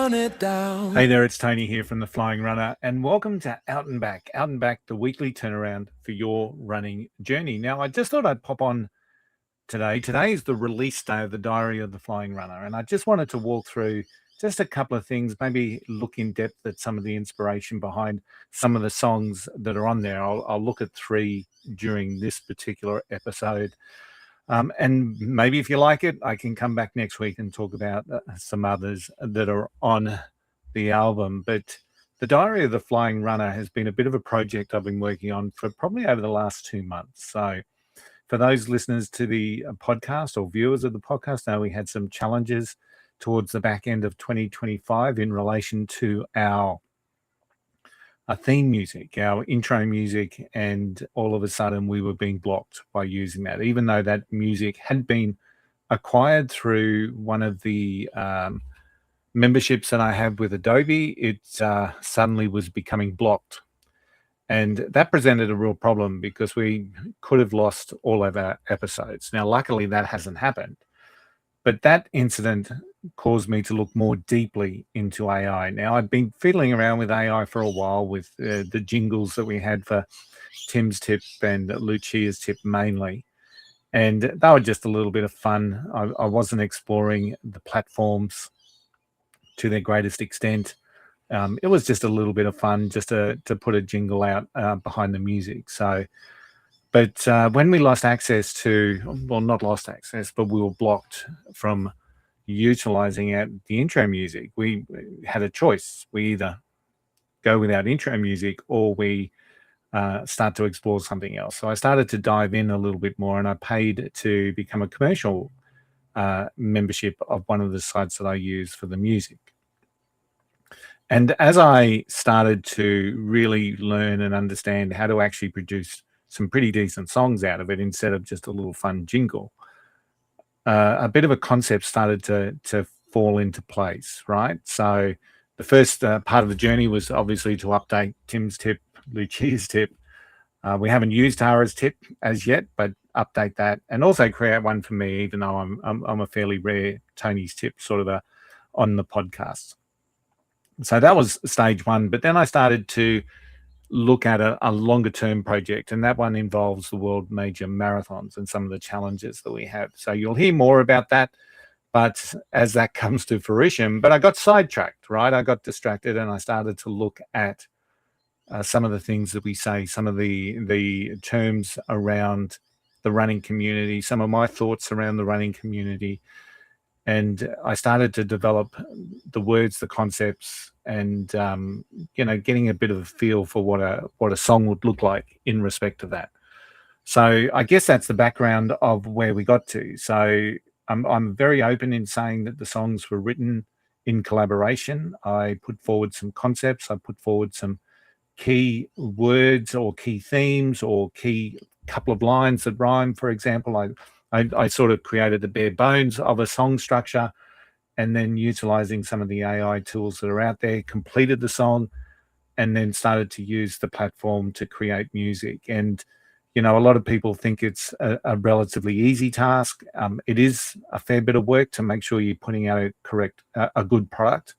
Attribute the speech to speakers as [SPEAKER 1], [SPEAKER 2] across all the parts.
[SPEAKER 1] run it down.
[SPEAKER 2] Hey there, it's Tony here from the Flying Runr, and welcome to Out and Back. Out and Back, the weekly turnaround for your running journey. Now, I just thought I'd pop on today. Today is the release day of the Diary of the Flying Runr, and I just wanted to walk through just a couple of things, maybe look in depth at some of the inspiration behind some of the songs that are on there. I'll look at 3 during this particular episode. And maybe if you like it, I can come back next week and talk about some others that are on the album. But the Diary of the Flying Runr has been a bit of a project I've been working on for probably over the last 2 months. So for those listeners to the podcast or viewers of the podcast, now we had some challenges towards the back end of 2025 in relation to our theme music, our intro music, and all of a sudden we were being blocked by using that, even though that music had been acquired through one of the memberships that I have with Adobe. It suddenly was becoming blocked, and that presented a real problem because we could have lost all of our episodes. Now, luckily that hasn't happened, but that incident caused me to look more deeply into AI. Now, I've been fiddling around with AI for a while with the jingles that we had for Tim's tip and Lucia's tip mainly, and they were just a little bit of fun. I wasn't exploring the platforms to their greatest extent. It was just a little bit of fun just to put a jingle out behind the music. So, but when we lost access to, well, not lost access, but we were blocked from utilizing the intro music, we had a choice. We either go without intro music or we start to explore something else. So I started to dive in a little bit more, and I paid to become a commercial membership of one of the sites that I use for the music. And as I started to really learn and understand how to actually produce some pretty decent songs out of it instead of just a little fun jingle, a bit of a concept started to fall into place, right? So the first part of the journey was obviously to update Tim's tip, Lucia's tip. We haven't used Tara's tip as yet, but update that, and also create one for me, even though I'm a fairly rare Tony's tip sort of on the podcast. So that was stage 1. But then I started to look at a longer term project, and that one involves the world major marathons and some of the challenges that we have. So you'll hear more about that, but as that comes to fruition. But I got sidetracked, right? I got distracted, and I started to look at some of the things that we say, some of the terms around the running community, some of my thoughts around the running community. And I started to develop the words, the concepts, and getting a bit of a feel for what a song would look like in respect to that. So I guess that's the background of where we got to. So I'm very open in saying that the songs were written in collaboration. I put forward some concepts. I put forward some key words or key themes or key couple of lines that rhyme. For example, I sort of created the bare bones of a song structure, and then utilizing some of the AI tools that are out there, completed the song, and then started to use the platform to create music. And, a lot of people think it's a relatively easy task. It is a fair bit of work to make sure you're putting out a good product.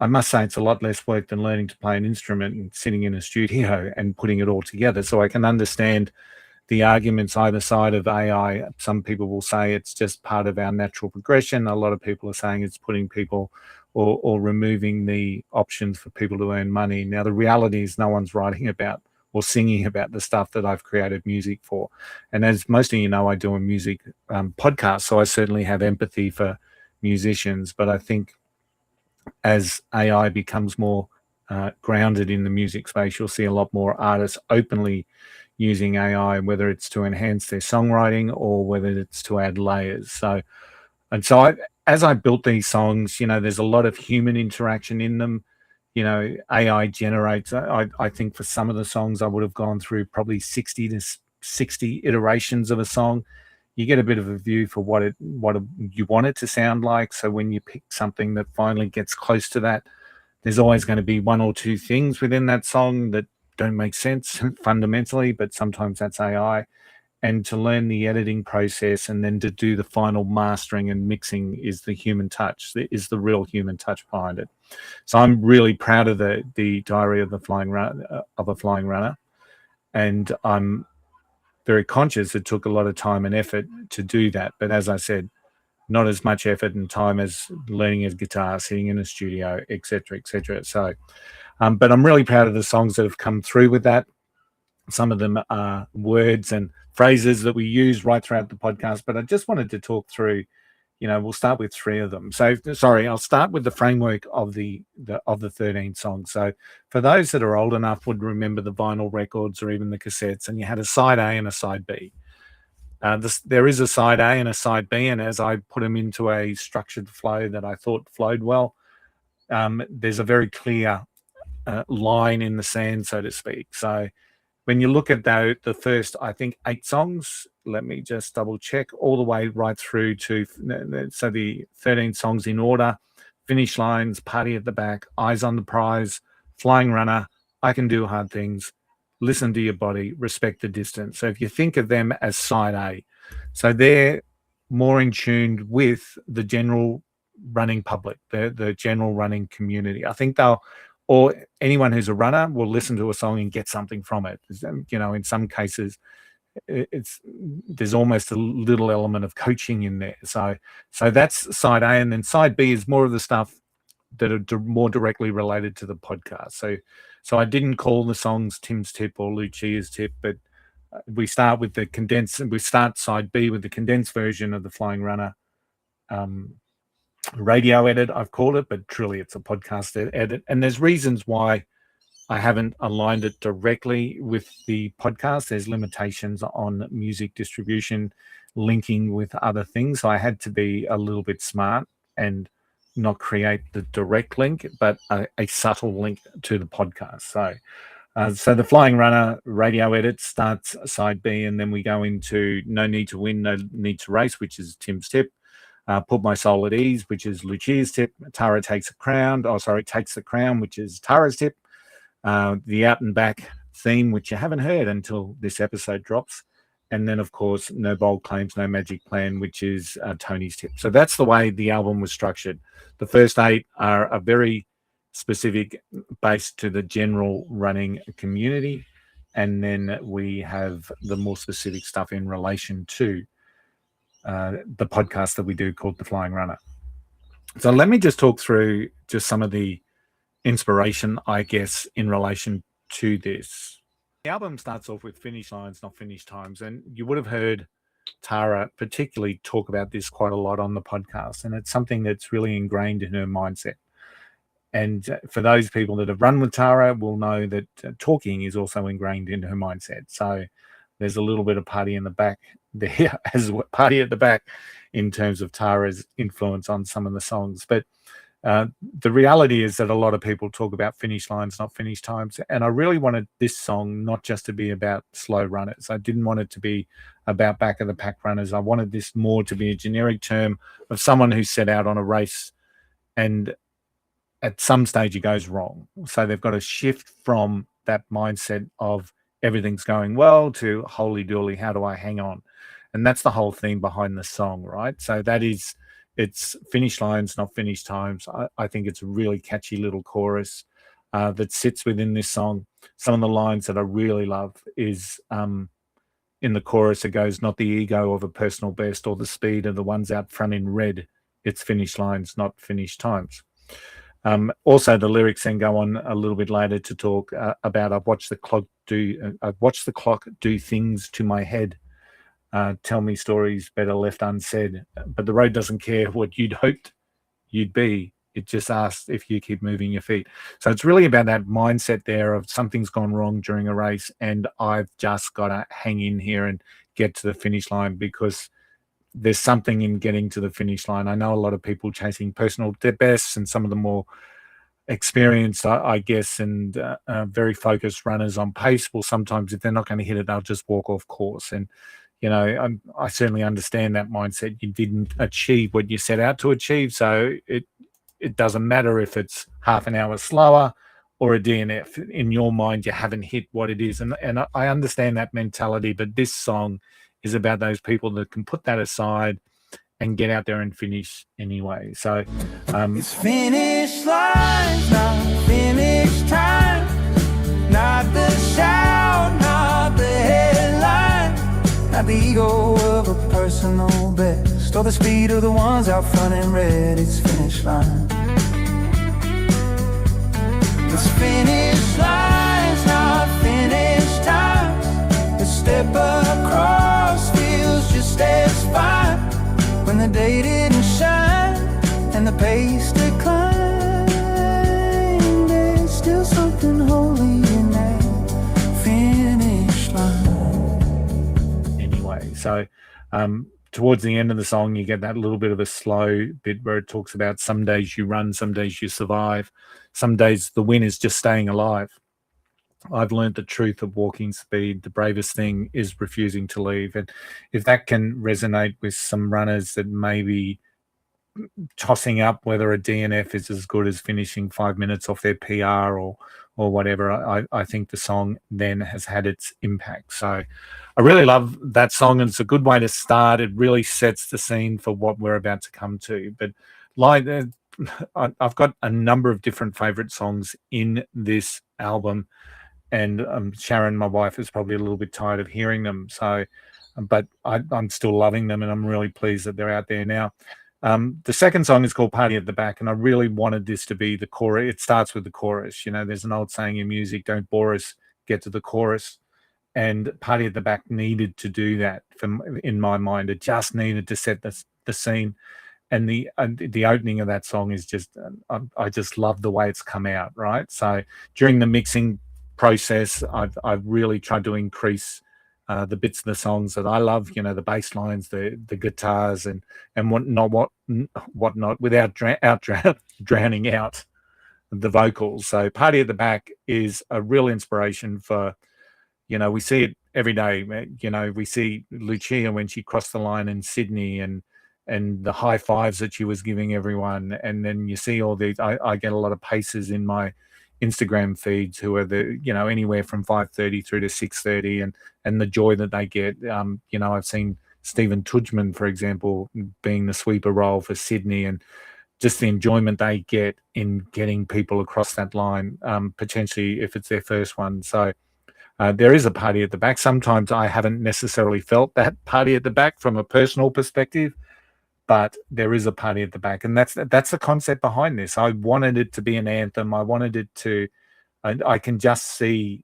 [SPEAKER 2] I must say it's a lot less work than learning to play an instrument and sitting in a studio and putting it all together. So I can understand the arguments either side of AI. Some people will say it's just part of our natural progression. A lot of people are saying it's putting people or removing the options for people to earn money. Now, the reality is no one's writing about or singing about the stuff that I've created music for. And as most of you know, I do a music podcast, so I certainly have empathy for musicians. But I think as AI becomes more grounded in the music space, you'll see a lot more artists openly using AI, whether it's to enhance their songwriting or whether it's to add layers. So as I built these songs, there's a lot of human interaction in them. AI generates, I think for some of the songs, I would have gone through probably 60 to 60 iterations of a song. You get a bit of a view for what you want it to sound like. So when you pick something that finally gets close to that, there's always going to be 1 or 2 things within that song that don't make sense fundamentally, but sometimes that's AI. and to learn the editing process, and then to do the final mastering and mixing is the human touch, is the real human touch behind it. So I'm really proud of the Diary of the Flying Runner, of a Flying Runner, and I'm very conscious it took a lot of time and effort to do that. But as I said, not as much effort and time as learning a guitar, sitting in a studio, etc., etc. So, but I'm really proud of the songs that have come through with that. Some of them are words and phrases that we use right throughout the podcast, but I just wanted to talk through, we'll start with 3 of them. So, sorry, I'll start with the framework of the 13 songs. So for those that are old enough would remember the vinyl records or even the cassettes, and you had a side A and a side B. There is a side A and a side B, and as I put them into a structured flow that I thought flowed well, there's a very clear line in the sand, so to speak. So when you look at the first, I think 8 songs, let me just double check, all the way right through to, so the 13 songs in order: Finish Lines, Party at the Back, Eyes on the Prize, Flying Runner, I Can Do Hard Things, Listen to Your Body, Respect the Distance. So if you think of them as side A, so they're more in tune with the general running public, the general running community. I think or anyone who's a runner will listen to a song and get something from it. In some cases, there's almost a little element of coaching in there. So that's side A, and then side B is more of the stuff that are more directly related to the podcast. So I didn't call the songs Tim's Tip or Lucia's Tip, but we start with the condensed, and we start side B with the condensed version of the Flying Runner radio edit, I've called it, but truly it's a podcast edit. And there's reasons why I haven't aligned it directly with the podcast. There's limitations on music distribution, linking with other things. So I had to be a little bit smart and not create the direct link, but a subtle link to the podcast. So the Flying Runner radio edit starts side B, and then we go into No Need to Win, No Need to Race, which is Tim's tip. Put My Soul at Ease, which is Lucia's tip. Tara Takes the Crown, Takes the Crown, which is Tara's tip. The Out and Back theme, which you haven't heard until this episode drops. And then, of course, No Bold Claims, No Magic Plan, which is Tony's tip. So that's the way the album was structured. The first 8 are a very specific, based to the general running community. And then we have the more specific stuff in relation to the podcast that we do called The Flying Runner. So let me just talk through just some of the inspiration, I guess, in relation to this. The album starts off with Finish Lines, Not Finish Times, and you would have heard Tara particularly talk about this quite a lot on the podcast, and it's something that's really ingrained in her mindset. And for those people that have run with Tara will know that talking is also ingrained in her mindset. So there's a little bit of party in the back there, as party at the back, in terms of Tara's influence on some of the songs. But the reality is that a lot of people talk about finish lines, not finish times. And I really wanted this song not just to be about slow runners. I didn't want it to be about back of the pack runners. I wanted this more to be a generic term of someone who set out on a race and at some stage it goes wrong. So they've got to shift from that mindset of everything's going well to holy dooly, how do I hang on? And that's the whole theme behind the song, right? So it's finish lines, not finish times. I think it's a really catchy little chorus that sits within this song. Some of the lines that I really love is in the chorus, it goes, not the ego of a personal best or the speed of the ones out front in red. It's finish lines, not finish times. Also, the lyrics then go on a little bit later to talk about I've watched the clock do things to my head. Tell me stories better left unsaid. But the road doesn't care what you'd hoped you'd be. It just asks if you keep moving your feet. So it's really about that mindset there of something's gone wrong during a race and I've just got to hang in here and get to the finish line because there's something in getting to the finish line. I know a lot of people chasing personal bests and some of the more experienced, I guess, and very focused runners on pace will sometimes, if they're not going to hit it, they'll just walk off course. And, you know, I certainly understand that mindset. You didn't achieve what you set out to achieve. So it doesn't matter if it's half an hour slower or a DNF. In your mind, you haven't hit what it is. And I understand that mentality, but this song is about those people that can put that aside and get out there and finish anyway. So
[SPEAKER 1] it's finish lines, not finish time, not the shout, not the headline, not the ego of a personal best, or the speed of the ones out front in red. It's finish line. It's finish lines, not finish times. The step across feels just as fine when the day didn't shine and the pace declined. There's still something holy in that finish line.
[SPEAKER 2] Anyway, so towards the end of the song, you get that little bit of a slow bit where it talks about some days you run, some days you survive, some days the win is just staying alive. I've learned the truth of walking speed. The bravest thing is refusing to leave. And if that can resonate with some runners that may be tossing up whether a DNF is as good as finishing 5 minutes off their PR or whatever, I think the song then has had its impact. So I really love that song, and it's a good way to start. It really sets the scene for what we're about to come to. But like, I've got a number of different favorite songs in this album, and Sharon, my wife, is probably a little bit tired of hearing them. So, but I'm still loving them, and I'm really pleased that they're out there now. The second song is called Party at the Back, and I really wanted this to be the chorus. It starts with the chorus. You know, there's an old saying in music, don't bore us, get to the chorus. And Party at the Back needed to do that in my mind. It just needed to set the scene. And the opening of that song is just, I just love the way it's come out, right? So during the mixing process, I've really tried to increase the bits of the songs that I love, you know, the bass lines, the guitars, and whatnot, without drowning out the vocals. So Party at the Back is a real inspiration for, you know, we see it every day. You know, we see Lucia when she crossed the line in Sydney, and the high fives that she was giving everyone. And then you see all these, I get a lot of paces in my Instagram feeds who are anywhere from 5:30 through to 6:30, and the joy that they get. You know, I've seen Stephen Tudjman, for example, being the sweeper role for Sydney, and just the enjoyment they get in getting people across that line, potentially if it's their first one. So there is a party at the back. Sometimes I haven't necessarily felt that party at the back from a personal perspective, but there is a party at the back, and that's the concept behind this. I wanted it to be an anthem. I wanted it to. I can just see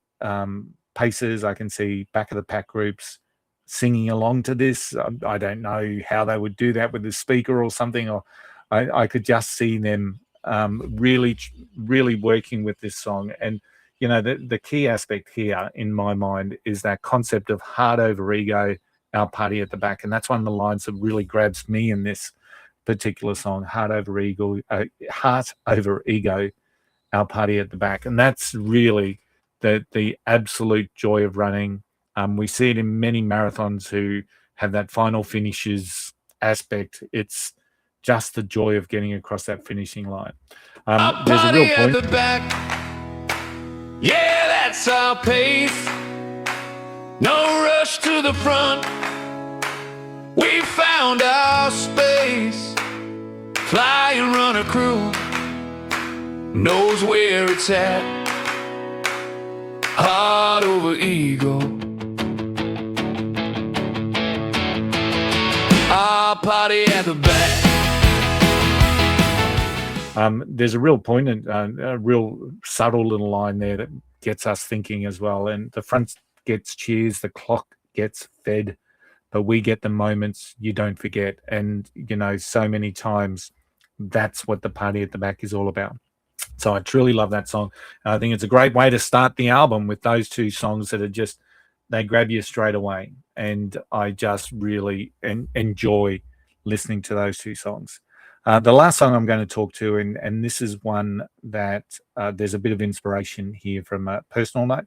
[SPEAKER 2] paces. I can see back of the pack groups singing along to this. I don't know how they would do that with the speaker or something, or I could just see them really working with this song. And you know, the key aspect here in my mind is that concept of heart over ego, our party at the back. And that's one of the lines that really grabs me in this particular song, heart over ego, our party at the back. And that's really the absolute joy of running. We see it in many marathons who have that final finishes aspect. It's just the joy of getting across that finishing line. There's a real point.
[SPEAKER 1] At the back. Yeah, that's our pace. No rush to the front. We found our space. Flying Runr crew knows where it's at. Heart over ego. Our party at the back.
[SPEAKER 2] There's a real point and a real subtle little line there that gets us thinking as well. And the front gets cheers, the clock gets fed, but we get the moments you don't forget. And, you know, so many times that's what the party at the back is all about. So I truly love that song. I think it's a great way to start the album with those two songs that are just, they grab you straight away. And I just really enjoy listening to those two songs. The last song I'm going to talk to, and this is one that there's a bit of inspiration here from a personal note.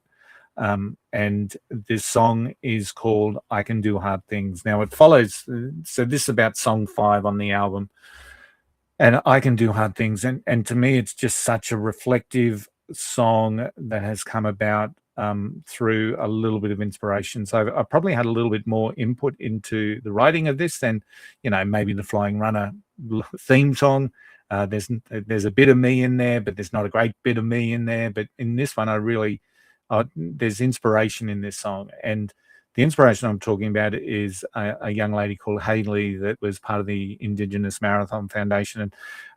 [SPEAKER 2] And this song is called I Can Do Hard Things. Now it follows, so this is about song 5 on the album. And I Can Do Hard Things. And to me, it's just such a reflective song that has come about through a little bit of inspiration. So I probably had a little bit more input into the writing of this than, maybe the Flying Runner theme song. There's a bit of me in there, but there's not a great bit of me in there. But in this one, there's inspiration in this song. And the inspiration I'm talking about is a young lady called Hayley that was part of the Indigenous Marathon Foundation.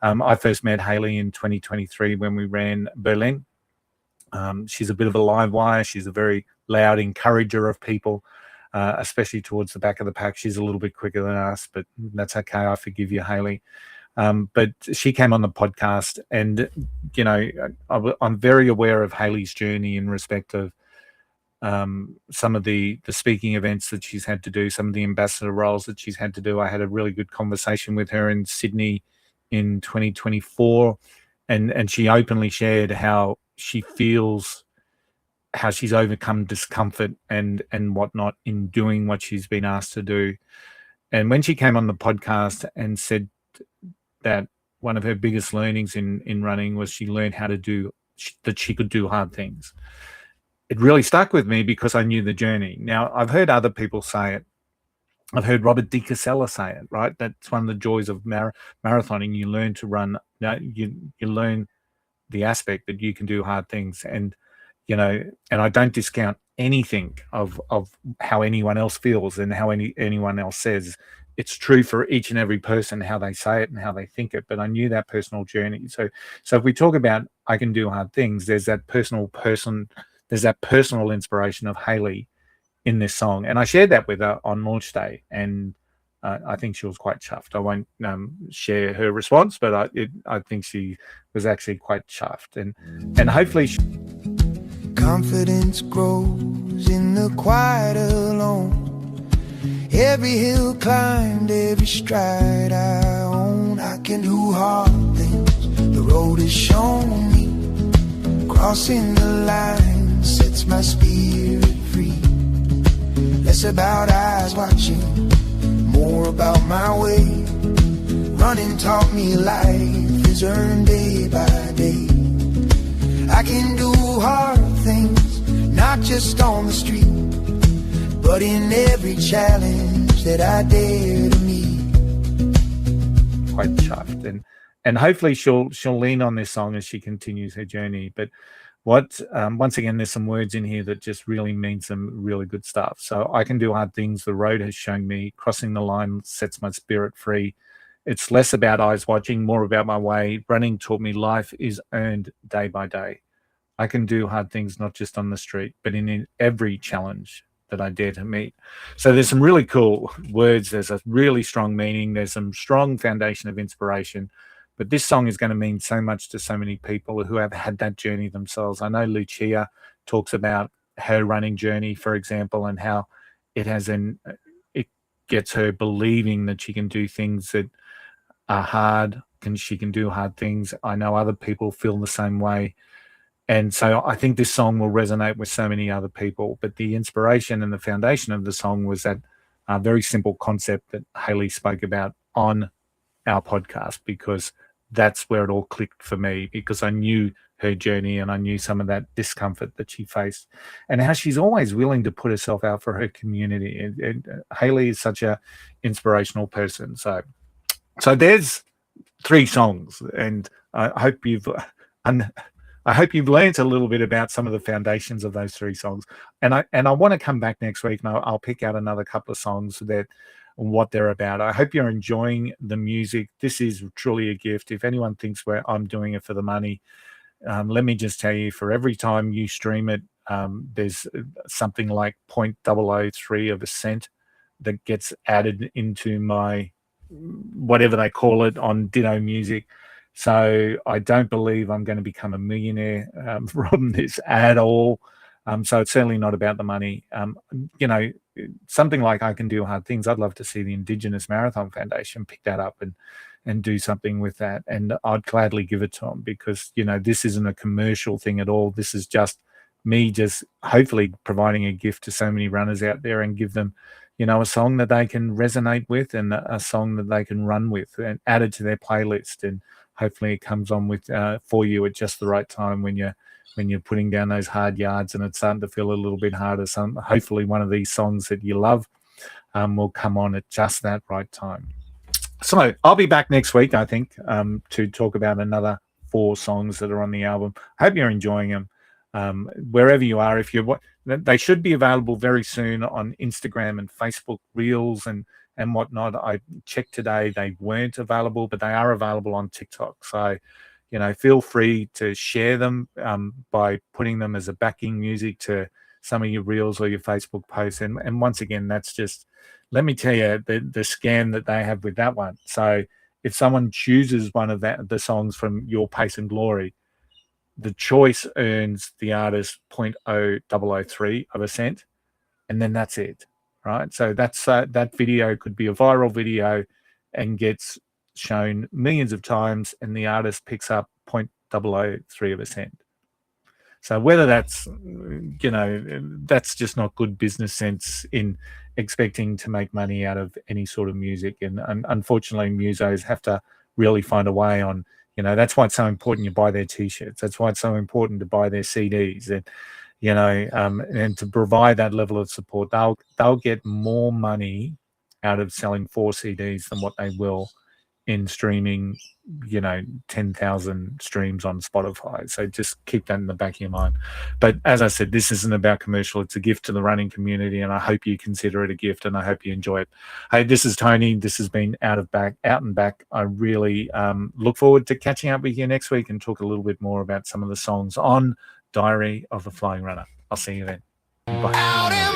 [SPEAKER 2] And I first met Hayley in 2023 when we ran Berlin. She's a bit of a live wire. She's a very loud encourager of people, especially towards the back of the pack. She's a little bit quicker than us, but that's okay. I forgive you, Hayley. But she came on the podcast, and I'm very aware of Hayley's journey in respect of some of the speaking events that she's had to do, some of the ambassador roles that she's had to do. I had a really good conversation with her in Sydney in 2024, and she openly shared how she feels, how she's overcome discomfort and whatnot in doing what she's been asked to do. And when she came on the podcast and said that one of her biggest learnings in running was she learned how to that she could do hard things, it really stuck with me because I knew the journey. Now, I've heard other people say it. I've heard Robert DiCasella say it, right? That's one of the joys of marathoning. You learn to run. You learn the aspect that you can do hard things. And, and I don't discount anything of how anyone else feels and how anyone else says. It's true for each and every person, how they say it and how they think it. But I knew that personal journey. So if we talk about I can do hard things, there's that personal inspiration of Hayley in this song. And I shared that with her on launch day, and I think she was quite chuffed. I won't share her response, but I think she was actually quite chuffed. And hopefully
[SPEAKER 1] confidence grows in the quiet alone. Every hill climbed, every stride I own. I can do hard things, the road has shown me. Crossing the line sets my spirit free. Less about eyes watching, more about my way. Running taught me life is earned day by day. I can do hard things, not just on the street, but in every challenge that I dare to meet.
[SPEAKER 2] Quite chuffed, and hopefully she'll lean on this song as she continues her journey. But once again, there's some words in here that just really mean some really good stuff. So I can do hard things, the road has shown me. Crossing the line sets my spirit free. It's less about eyes watching, more about my way. Running taught me life is earned day by day. I can do hard things not just on the street, but in every challenge that I dare to meet. So there's some really cool words. There's a really strong meaning. There's some strong foundation of inspiration. But this song is going to mean so much to so many people who have had that journey themselves. I know Lucia talks about her running journey, for example, and how it gets her believing that she can do things that are hard, she can do hard things. I know other people feel the same way. And so I think this song will resonate with so many other people. But the inspiration and the foundation of the song was that very simple concept that Hayley spoke about on our podcast, because that's where it all clicked for me, because I knew her journey and I knew some of that discomfort that she faced and how she's always willing to put herself out for her community. And Hayley is such a inspirational person. So there's 3 songs, and I hope you've learned a little bit about some of the foundations of those 3 songs. And I want to come back next week and I'll pick out another couple of songs that what they're about. I hope you're enjoying the music. This is truly a gift. If anyone thinks I'm doing it for the money, let me just tell you, for every time you stream it, there's something like 0.003 of a cent that gets added into my whatever they call it on Ditto Music. So I don't believe I'm going to become a millionaire from this at all. So it's certainly not about the money. Something like I Can Do Hard Things, I'd love to see the Indigenous Marathon Foundation pick that up and do something with that. And I'd gladly give it to them, because, this isn't a commercial thing at all. This is just me just hopefully providing a gift to so many runners out there and give them, a song that they can resonate with and a song that they can run with and add it to their playlist. And hopefully it comes on with for you at just the right time when you're putting down those hard yards and it's starting to feel a little bit harder. Hopefully one of these songs that you love will come on at just that right time. So I'll be back next week, I think, to talk about another 4 songs that are on the album. I hope you're enjoying them. Wherever you are, they should be available very soon on Instagram and Facebook Reels and whatnot. I checked today, they weren't available, but they are available on TikTok. So, feel free to share them by putting them as a backing music to some of your Reels or your Facebook posts. And once again, that's just, let me tell you, the scam that they have with that one. So if someone chooses one of the songs from Your Pace and Glory, the choice earns the artist 0.0003 of a cent, and then that's it, right? So that's that video could be a viral video and gets shown millions of times, and the artist picks up 0.003 of a cent. So whether that's, that's just not good business sense in expecting to make money out of any sort of music. And unfortunately, musos have to really find a way on, that's why it's so important you buy their T-shirts. That's why it's so important to buy their CDs. And, and to provide that level of support, they'll get more money out of selling 4 CDs than what they will in streaming, 10,000 streams on Spotify. So just keep that in the back of your mind. But as I said, this isn't about commercial. It's a gift to the running community, and I hope you consider it a gift, and I hope you enjoy it. Hey, this is Tony. This has been Out and Back. I really look forward to catching up with you next week and talk a little bit more about some of the songs on Diary of a Flying Runner. I'll see you then. Bye.